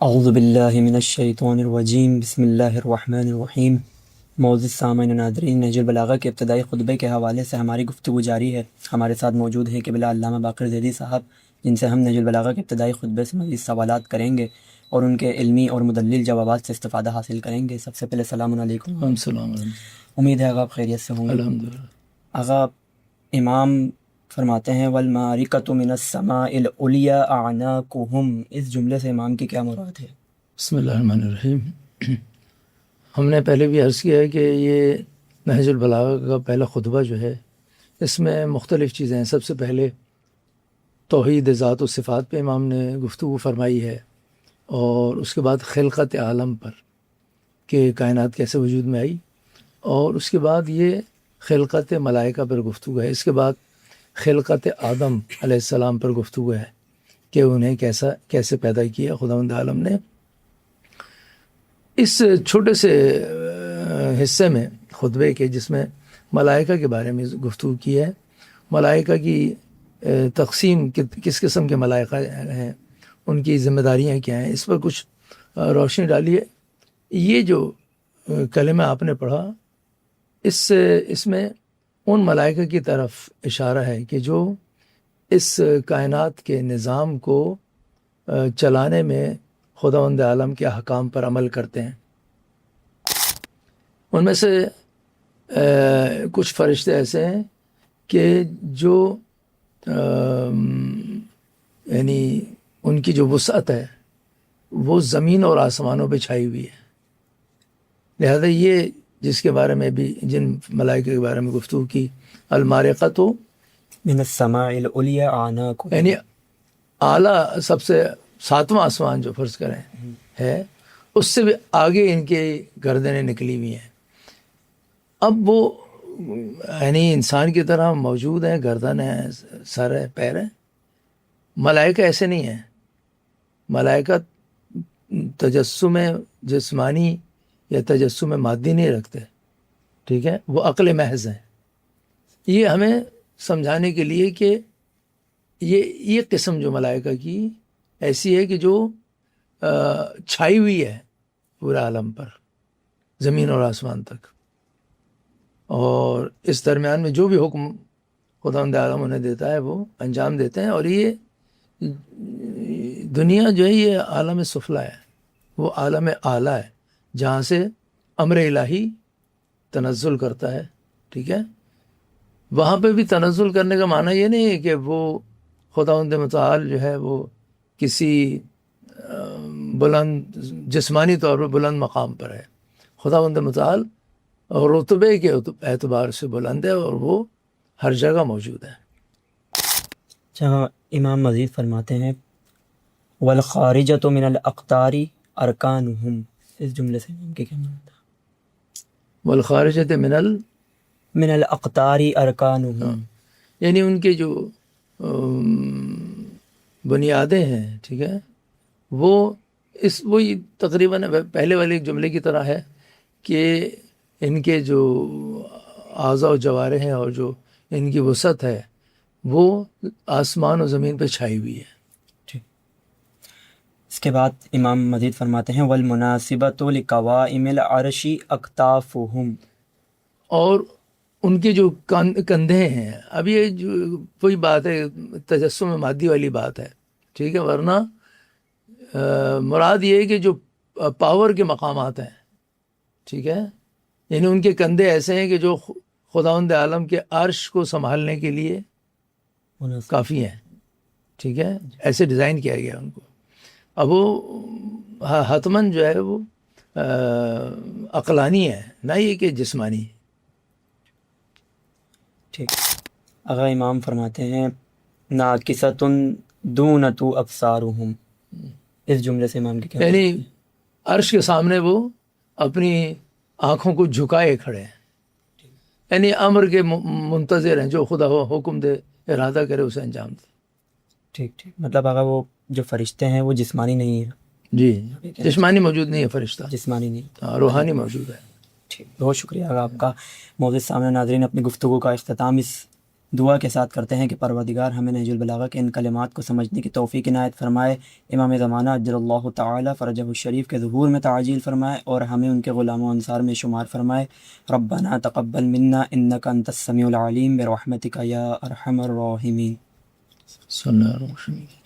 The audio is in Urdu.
اعوذ باللہ من الشیطان الرجیم، بسم اللہ الرحمن الرحیم۔ معزز سامعین و ناظرین، نہج البلاغہ کے ابتدائی خطبے کے حوالے سے ہماری گفتگو جاری ہے۔ ہمارے ساتھ موجود ہیں قبلہ علامہ باقر زیدی صاحب، جن سے ہم نہج البلاغہ کے ابتدائی خطبے سے مزید سوالات کریں گے اور ان کے علمی اور مدلل جوابات سے استفادہ حاصل کریں گے۔ سب سے پہلے السلام علیکم۔ السلام علیکم۔ امید ہے آپ خیریت سے ہوں گے۔ الحمدللہ۔ آغا امام فرماتے ہیں والمعرکۃ من السماء العلیٰ اعناقہم، اس جملے سے امام کی کیا مراد ہے؟ بسم اللہ الرحمن الرحیم۔ ہم نے پہلے بھی عرض کیا ہے کہ یہ نہج البلاغہ کا پہلا خطبہ جو ہے، اس میں مختلف چیزیں ہیں۔ سب سے پہلے توحید ذات و صفات پہ امام نے گفتگو فرمائی ہے، اور اس کے بعد خلقت عالم پر کہ کائنات کیسے وجود میں آئی، اور اس کے بعد یہ خلقت ملائکہ پر گفتگو ہے۔ اس کے بعد خلقت آدم علیہ السلام پر گفتگو ہے کہ انہیں کیسے پیدا کیا خداوند عالم نے۔ اس چھوٹے سے حصے میں خطبے کے، جس میں ملائکہ کے بارے میں گفتگو کی ہے، ملائکہ کی تقسیم، کس قسم کے ملائکہ ہیں، ان کی ذمہ داریاں کیا ہیں، اس پر کچھ روشنی ڈالی ہے۔ یہ جو کلمہ آپ نے پڑھا، اس میں ان ملائکہ کی طرف اشارہ ہے کہ جو اس کائنات کے نظام کو چلانے میں خداوند عالم کے احکام پر عمل کرتے ہیں۔ ان میں سے کچھ فرشتے ایسے ہیں کہ جو یعنی ان کی جو وسعت ہے وہ زمین اور آسمانوں پہ چھائی ہوئی ہے۔ لہذا یہ جس کے بارے میں بھی، جن ملائکہ کے بارے میں گفتگو کی، المعرکۃ من السماء العلیٰ اعناقہم، یعنی اعلیٰ، سب سے ساتواں آسمان جو فرض کریں ہے، اس سے بھی آگے ان کے گردنیں نکلی ہوئی ہیں۔ اب وہ یعنی انسان کی طرح موجود ہیں، گردن ہے، سر ہے، پیر ہے۔ ملائکہ ایسے نہیں ہیں۔ ملائکہ تجسم جسمانی یا تجسم مادی نہیں رکھتے، ٹھیک ہے، وہ عقل محض ہیں۔ یہ ہمیں سمجھانے کے لیے کہ یہ قسم جو ملائکہ کی ایسی ہے کہ جو چھائی ہوئی ہے پورا عالم پر، زمین اور آسمان تک، اور اس درمیان میں جو بھی حکم خداوند عالم انہیں دیتا ہے وہ انجام دیتے ہیں۔ اور یہ دنیا جو ہے یہ عالم سفلی ہے، وہ عالم اعلیٰ ہے جہاں سے امر الہی تنزل کرتا ہے، ٹھیک ہے۔ وہاں پہ بھی تنزل کرنے کا معنی یہ نہیں ہے کہ وہ خداوند متعال جو ہے وہ کسی بلند، جسمانی طور پر بلند مقام پر ہے۔ خداوند متعال رتبے کے اعتبار سے بلند ہے، اور وہ ہر جگہ موجود ہے۔ جہاں امام مزید فرماتے ہیں والخارجۃ من الاقطار ارکانہم، اس جملے سے امام کی کیا مراد ہے؟ والخارجۃ من الاقطار ارکانہم، یعنی ان کے جو بنیادیں ہیں، ٹھیک ہے، وہی تقریباً پہلے والے جملے کی طرح ہے کہ ان کے جو اعضاء و جوارح ہیں اور جو ان کی وسعت ہے وہ آسمان و زمین پہ چھائی ہوئی ہے۔ اس کے بعد امام مزید فرماتے ہیں والمناسبۃ لقوائم العرش اکتافہم، اور ان کے جو کندھے ہیں، اب یہ جو وہی بات ہے، تجسم مادی والی بات ہے، ٹھیک ہے، ورنہ مراد یہ ہے کہ جو پاور کے مقامات ہیں، ٹھیک ہے، یعنی ان کے کندھے ایسے ہیں کہ جو خداوند عالم کے عرش کو سنبھالنے کے لیے کافی ہیں، ٹھیک ہے، ایسے ڈیزائن کیا گیا ان کو۔ اب وہ حتماً جو ہے وہ عقلانی ہے، نہ یہ کہ جسمانی۔ ٹھیک، اگر امام فرماتے ہیں ناقصۃ دونۃ ابصارہم، اس جملے سے امام کی کیا یعنی عرش کے سامنے وہ اپنی آنکھوں کو جھکائے کھڑے ہیں، یعنی امر کے منتظر ہیں، جو خدا حکم دے، ارادہ کرے، اسے انجام دے۔ ٹھیک، مطلب اگر وہ جو فرشتے ہیں وہ جسمانی نہیں ہیں؟ جی، جسمانی موجود نہیں ہے فرشتہ، جسمانی نہیں، روحانی موجود ہے۔ ٹھیک، بہت شکریہ آپ کا۔ معزز سامعین ناظرین، اپنی گفتگو کا اختتام اس دعا کے ساتھ کرتے ہیں کہ پروردگار ہمیں نہج البلاغہ کے ان کلمات کو سمجھنے کی توفیق عنایت فرمائے، امام زمانہ عجل اللہ تعالی فرجہ الشریف کے ظہور میں تعجیل فرمائے اور ہمیں ان کے غلام و انصار میں شمار فرمائے۔ ربنا تقبل منا انک انت السمیع العلیم برحمتک یا ارحم الراحمین۔ صلی اللہ علیہ وسلم۔